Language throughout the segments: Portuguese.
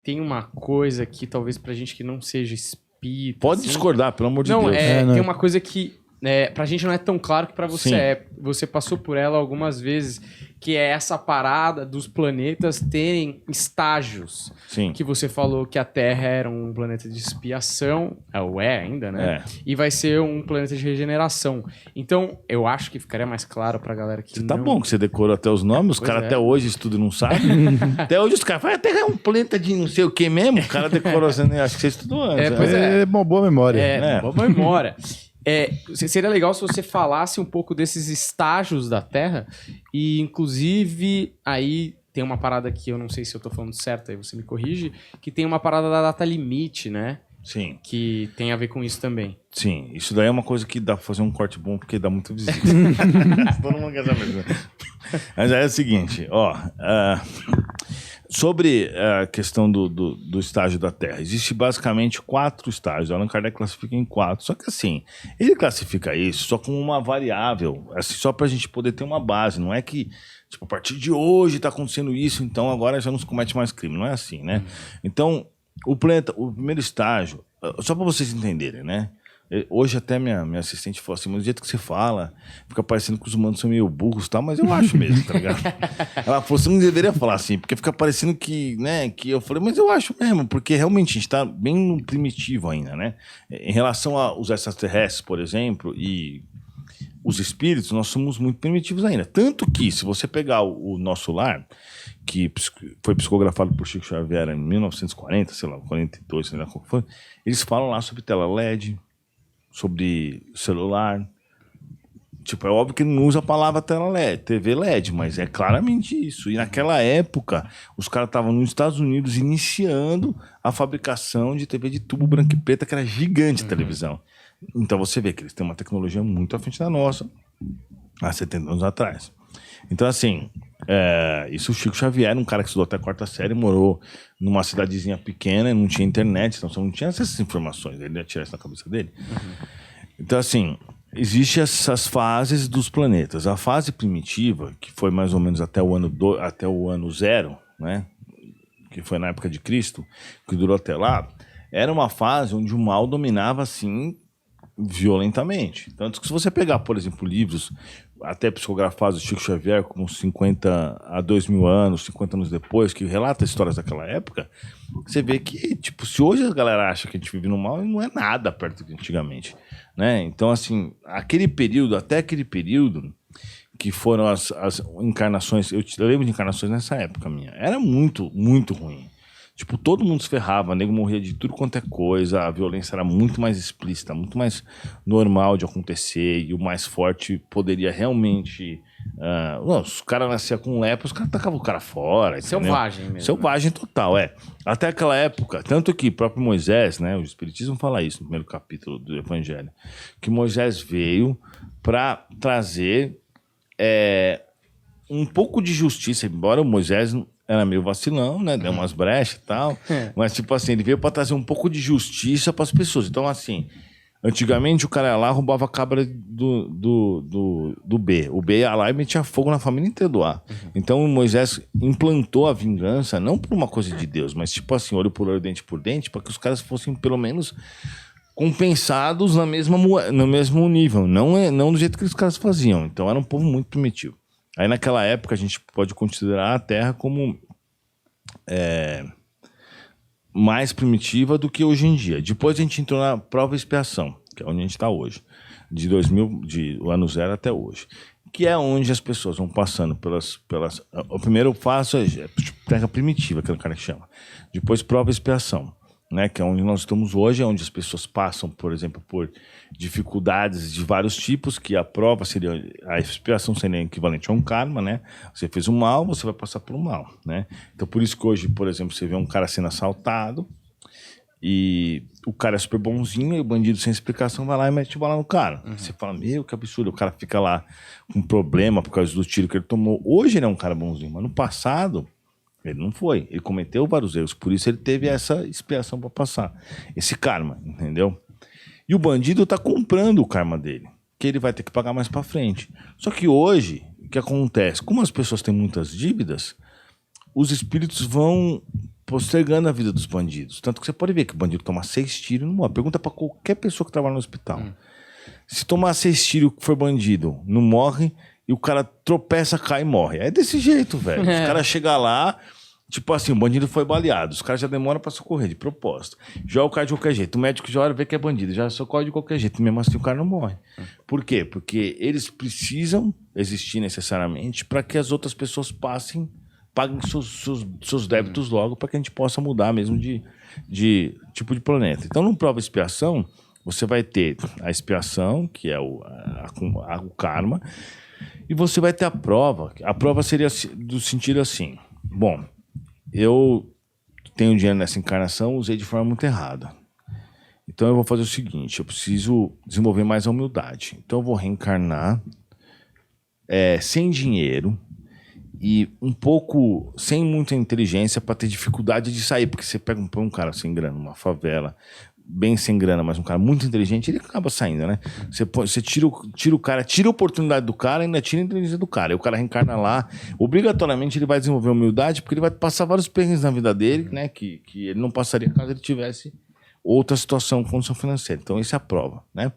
tem uma coisa que talvez pra gente que não seja espírita... Pode assim, discordar, pelo amor de não, Deus. tem uma coisa que pra gente não é tão claro que pra você Sim. Você passou por ela algumas vezes, que é essa parada dos planetas terem estágios. Sim. Que você falou que a Terra era um planeta de expiação, ou é ainda, né? E vai ser um planeta de regeneração. Então, eu acho que ficaria mais claro pra galera que Tá bom que você decorou até os nomes, os caras até hoje estudam e não sabem. Até hoje os caras falam, a Terra é um planeta de não sei o que mesmo. O cara decorou, você acho que você estudou antes. Pois é. Uma boa memória. Boa memória. Seria legal se você falasse um pouco desses estágios da Terra e, inclusive, aí tem uma parada que eu não sei se eu tô falando certo, aí você me corrige, que tem uma parada da data limite, né? Sim. Que tem a ver com isso também. Sim, isso daí é uma coisa que dá pra fazer um corte bom porque dá muito visível. Todo mundo quer saber. Mas é o seguinte, sobre a questão do estágio da Terra, existe basicamente 4 estágios. Allan Kardec classifica em 4. Só que assim, ele classifica isso só como uma variável, assim, só pra gente poder ter uma base. Não é que, tipo, a partir de hoje tá acontecendo isso, então agora já não se comete mais crime. Não é assim, né? Então, o primeiro estágio, só pra vocês entenderem, né? Hoje até minha assistente falou assim, mas do jeito que você fala, fica parecendo que os humanos são meio burros e tal, mas eu acho mesmo, tá ligado? Ela falou, você não deveria falar assim, porque fica parecendo que, né, que eu falei, mas eu acho mesmo, porque realmente a gente tá bem no primitivo ainda, né? Em relação aos extraterrestres, por exemplo, e os espíritos, nós somos muito primitivos ainda. Tanto que, se você pegar o nosso lar, que foi psicografado por Chico Xavier em 1940, sei lá, 42, sei lá qual foi, eles falam lá sobre tela LED, sobre celular. Tipo, é óbvio que ele não usa a palavra tela LED, TV LED, mas é claramente isso. E naquela época, os caras estavam nos Estados Unidos iniciando a fabricação de TV de tubo branco e preta, que era gigante a televisão. Então você vê que eles têm uma tecnologia muito à frente da nossa, há 70 anos atrás. Então, assim, isso o Chico Xavier, um cara que estudou até a 4ª série, morou numa cidadezinha pequena, não tinha internet, então você não tinha essas informações, ele ia tirar isso na cabeça dele. Então, assim, existem essas fases dos planetas. A fase primitiva, que foi mais ou menos até o ano 0, né? Que foi na época de Cristo, que durou até lá, era uma fase onde o mal dominava, assim, violentamente. Tanto que se você pegar, por exemplo, livros até psicografados do Chico Xavier, como 50 a 2000 anos, 50 anos depois, que relata histórias daquela época, você vê que, tipo, se hoje a galera acha que a gente vive no mal, não é nada perto de antigamente, né? Então, assim, até aquele período que foram as encarnações, eu lembro de encarnações nessa época minha, era muito, muito ruim. Tipo, todo mundo se ferrava, nego morria de tudo quanto é coisa, a violência era muito mais explícita, muito mais normal de acontecer, e o mais forte poderia realmente... os caras nasciam com lepra, os caras tacavam o cara fora. Selvagem mesmo. Selvagem total, Até aquela época, tanto que o próprio Moisés, né, o Espiritismo fala isso no primeiro capítulo do Evangelho, que Moisés veio para trazer um pouco de justiça, embora o Moisés... era meio vacilão, né? Deu umas brechas e tal. Mas, tipo assim, ele veio pra trazer um pouco de justiça pras pessoas. Então, assim, antigamente o cara ia lá, roubava a cabra do B. O B ia lá e metia fogo na família inteira do A. Então, o Moisés implantou a vingança, não por uma coisa de Deus, mas, tipo assim, olho por olho, dente por dente, para que os caras fossem, pelo menos, compensados no mesmo nível. Não do jeito que os caras faziam. Então, era um povo muito primitivo. Aí naquela época a gente pode considerar a Terra como mais primitiva do que hoje em dia. Depois a gente entrou na prova e expiação, que é onde a gente está hoje, do ano 0 até hoje, que é onde as pessoas vão passando pelas o primeiro passo é Terra primitiva, que é o cara que chama. Depois prova e expiação, né, que é onde nós estamos hoje, é onde as pessoas passam, por exemplo, por dificuldades de vários tipos, que a prova seria, a expiação seria equivalente a um karma, né? Você fez um mal, você vai passar por um mal, né? Então, por isso que hoje, por exemplo, você vê um cara sendo assaltado e o cara é super bonzinho e o bandido sem explicação vai lá e mete bala no cara. Você fala, meu, que absurdo, o cara fica lá com problema por causa do tiro que ele tomou. Hoje ele é um cara bonzinho, mas no passado... ele não foi, ele cometeu vários erros, por isso ele teve essa expiação para passar, esse karma, entendeu? E o bandido tá comprando o karma dele, que ele vai ter que pagar mais para frente. Só que hoje, o que acontece? Como as pessoas têm muitas dívidas, os espíritos vão postergando a vida dos bandidos. Tanto que você pode ver que o bandido toma 6 tiros e não morre. Pergunta pra qualquer pessoa que trabalha no hospital. Se tomar 6 tiros que for bandido, não morre, e o cara tropeça, cai e morre. É desse jeito, velho. Os caras chegam lá, tipo assim, o bandido foi baleado. Os caras já demoram pra socorrer, de propósito. Já o cara de qualquer jeito. O médico já olha, vê que é bandido, já socorre de qualquer jeito. Mesmo assim, o cara não morre. Por quê? Porque eles precisam existir necessariamente para que as outras pessoas paguem seus débitos logo, para que a gente possa mudar mesmo de tipo de planeta. Então, no prova e expiação, você vai ter a expiação, que é o karma, e você vai ter a prova. A prova seria do sentido assim: bom, eu tenho dinheiro nessa encarnação, usei de forma muito errada. Então eu vou fazer o seguinte: eu preciso desenvolver mais a humildade. Então eu vou reencarnar sem dinheiro e um pouco sem muita inteligência para ter dificuldade de sair. Porque você pega um cara sem grana, numa favela, bem sem grana, mas um cara muito inteligente, ele acaba saindo, né? Você tira o cara, tira a oportunidade do cara e ainda tira a inteligência do cara. E o cara reencarna lá. Obrigatoriamente ele vai desenvolver humildade, porque ele vai passar vários perrengues na vida dele, né? Que ele não passaria caso ele tivesse outra situação, condição financeira. Então, isso é a prova, né?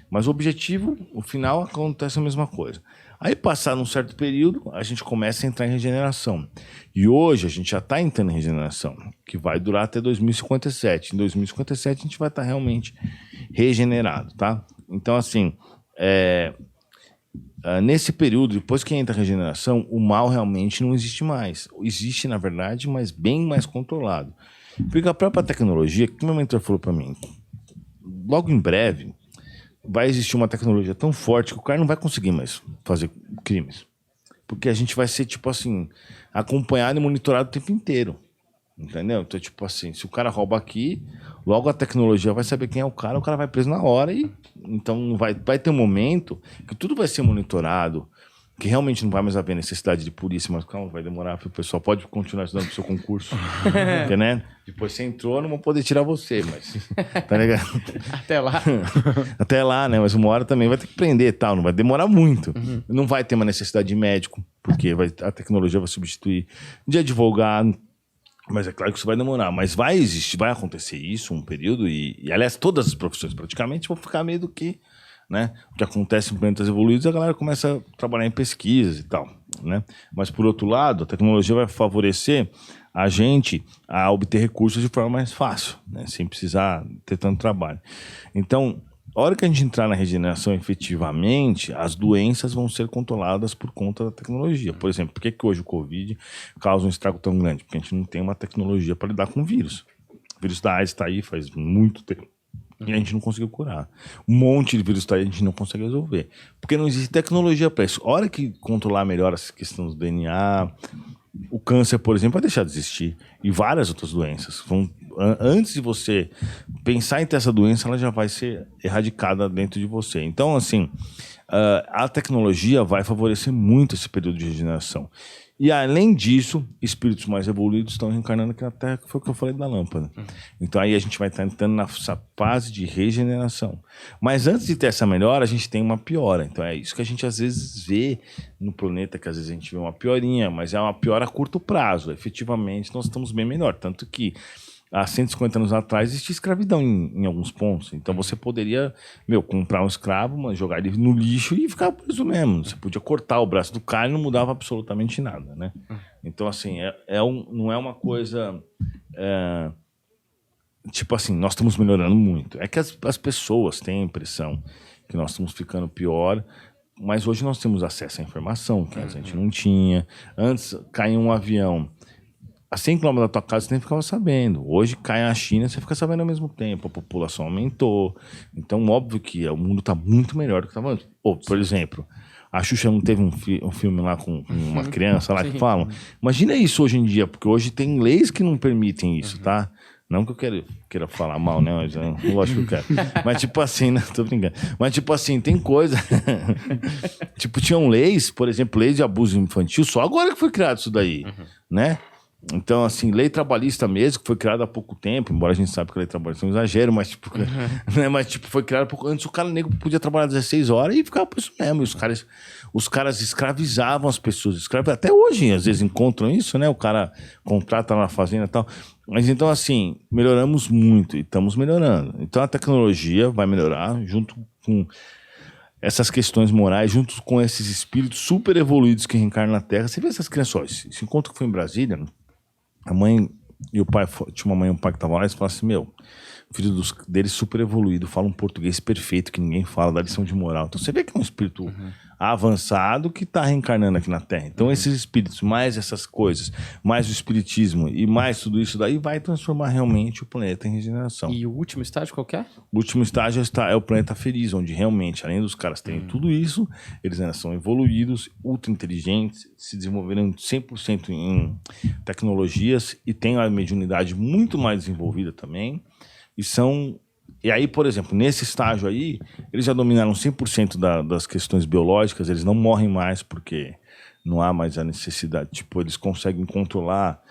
Mas o objetivo, o final, acontece a mesma coisa. Aí, passado um certo período, a gente começa a entrar em regeneração. E hoje, a gente já está entrando em regeneração, que vai durar até 2057. Em 2057, a gente vai estar realmente regenerado, tá? Então, assim, nesse período, depois que entra a regeneração, o mal realmente não existe mais. Existe, na verdade, mas bem mais controlado. Porque a própria tecnologia, que meu mentor falou para mim, logo em breve, vai existir uma tecnologia tão forte que o cara não vai conseguir mais fazer crimes. Porque a gente vai ser, tipo assim, acompanhado e monitorado o tempo inteiro. Entendeu? Então, tipo assim, se o cara rouba aqui, logo a tecnologia vai saber quem é o cara vai preso na hora. Então vai ter um momento que tudo vai ser monitorado, que realmente não vai mais haver necessidade de polícia, mas calma, vai demorar, o pessoal pode continuar estudando pro seu concurso, porque, né? Depois você entrou, não vão poder tirar você, mas, tá ligado? Até lá. Até lá, né? Mas uma hora também vai ter que prender e tal, não vai demorar muito. Não vai ter uma necessidade de médico, porque a tecnologia vai substituir de advogado, mas é claro que isso vai demorar, mas vai existir, vai acontecer isso um período, e aliás, todas as profissões praticamente vão ficar meio do que, né? O que acontece em planetas evoluídos, a galera começa a trabalhar em pesquisas e tal, né? Mas, por outro lado, a tecnologia vai favorecer a gente a obter recursos de forma mais fácil, né? Sem precisar ter tanto trabalho. Então, a hora que a gente entrar na regeneração efetivamente, as doenças vão ser controladas por conta da tecnologia. Por exemplo, por que hoje o Covid causa um estrago tão grande? Porque a gente não tem uma tecnologia para lidar com o vírus. O vírus da AIDS está aí faz muito tempo. E a gente não conseguiu curar. Um monte de vírus tá aí, a gente não consegue resolver. Porque não existe tecnologia para isso. A hora que controlar melhor essa questão do DNA, o câncer, por exemplo, vai deixar de existir. E várias outras doenças. Antes de você pensar em ter essa doença, ela já vai ser erradicada dentro de você. Então, assim, a tecnologia vai favorecer muito esse período de regeneração. E, além disso, espíritos mais evoluídos estão reencarnando aqui na Terra, que foi o que eu falei da lâmpada. Então, aí a gente vai estar entrando nessa fase de regeneração. Mas, antes de ter essa melhora, a gente tem uma piora. Então, é isso que a gente, às vezes, vê no planeta, que às vezes a gente vê uma piorinha, mas é uma piora a curto prazo. Efetivamente, nós estamos bem melhor. Tanto que, há 150 anos atrás, existia escravidão em alguns pontos. Então, você poderia, comprar um escravo, jogar ele no lixo e ficar preso mesmo. Você podia cortar o braço do cara e não mudava absolutamente nada, né? Então, assim, não é uma coisa... tipo assim, nós estamos melhorando muito. É que as pessoas têm a impressão que nós estamos ficando pior, mas hoje nós temos acesso à informação, que a gente não tinha. Antes, caía um avião a 100 km da tua casa, você nem ficava sabendo. Hoje cai na China, você fica sabendo ao mesmo tempo. A população aumentou. Então, óbvio que o mundo está muito melhor do que estava antes. Por exemplo, a Xuxa não teve um filme lá com uma criança lá que falam. Imagina isso hoje em dia, porque hoje tem leis que não permitem isso, tá? Não que eu queira falar mal, né? Mas, lógico que eu quero. Mas, tipo assim, né? Tô brincando. Mas, tipo assim, tem coisa... tipo, tinham leis, por exemplo, leis de abuso infantil, só agora que foi criado isso daí, né? Então, assim, lei trabalhista mesmo, que foi criada há pouco tempo, embora a gente saiba que a lei trabalhista é um exagero, mas, tipo, né? Mas, tipo, foi criada pouco antes. O cara negro podia trabalhar 16 horas e ficava por isso mesmo. E os caras escravizavam as pessoas. Até hoje, às vezes, encontram isso, né? O cara contrata na fazenda e tal. Mas então, assim, melhoramos muito e estamos melhorando. Então a tecnologia vai melhorar junto com essas questões morais, junto com esses espíritos super evoluídos que reencarnam na Terra. Você vê essas crianças, esse encontro que foi em Brasília, a mãe e o pai, tinha uma mãe e um pai que estavam lá, e eles falaram assim, meu, o filho deles super evoluído, fala um português perfeito, que ninguém fala, dá lição de moral. Então você vê que é um espírito avançado que está reencarnando aqui na Terra. Então esses espíritos, mais essas coisas, mais o espiritismo e mais tudo isso daí vai transformar realmente o planeta em regeneração. E o último estágio qual que é? O último estágio é o planeta feliz, onde realmente, além dos caras terem tudo isso, eles ainda são evoluídos, ultra inteligentes, se desenvolveram 100% em tecnologias e têm a mediunidade muito mais desenvolvida também. E aí, por exemplo, nesse estágio aí, eles já dominaram 100% das questões biológicas, eles não morrem mais porque não há mais a necessidade, tipo, eles conseguem controlar.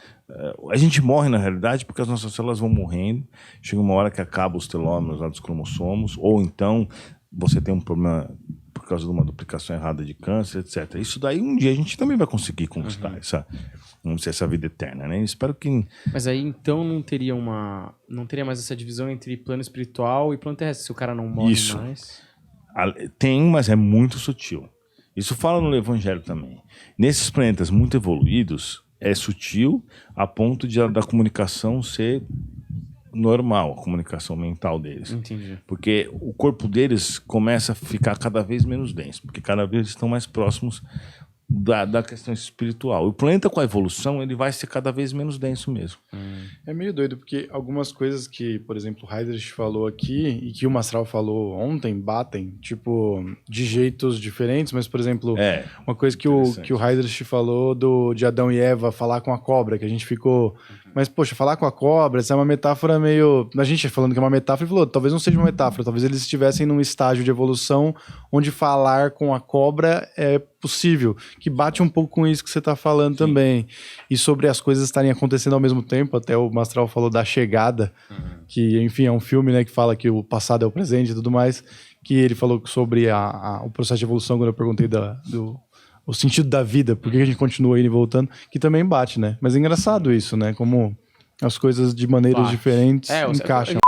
A gente morre, na realidade, porque as nossas células vão morrendo, chega uma hora que acaba os telômeros lá dos cromossomos, ou então você tem um problema por causa de uma duplicação errada de câncer, etc. Isso daí, um dia, a gente também vai conseguir conquistar essa vida eterna, né? Espero que... Mas aí, então, não teria mais essa divisão entre plano espiritual e plano terrestre, se o cara não morre mais. Tem, mas é muito sutil. Isso fala no Evangelho também. Nesses planetas muito evoluídos, é sutil a ponto da comunicação ser normal, a comunicação mental deles. Entendi. Porque o corpo deles começa a ficar cada vez menos denso, porque cada vez eles estão mais próximos da questão espiritual. O planeta, com a evolução, ele vai ser cada vez menos denso mesmo. É meio doido, porque algumas coisas que, por exemplo, o Heidrich falou aqui e que o Mastral falou ontem batem, tipo, de jeitos diferentes, mas, por exemplo, uma coisa que o Heidrich falou de Adão e Eva falar com a cobra, que a gente ficou... Mas, poxa, falar com a cobra, essa é uma metáfora meio... A gente falando que é uma metáfora, ele falou, talvez não seja uma metáfora, talvez eles estivessem num estágio de evolução onde falar com a cobra é possível, que bate um pouco com isso que você está falando também. E sobre as coisas estarem acontecendo ao mesmo tempo, até o Mastral falou da Chegada, que, enfim, é um filme, né, que fala que o passado é o presente e tudo mais, que ele falou sobre o processo de evolução, quando eu perguntei o sentido da vida, por que a gente continua indo e voltando, que também bate, né? Mas é engraçado isso, né? Como as coisas de maneiras diferentes encaixam.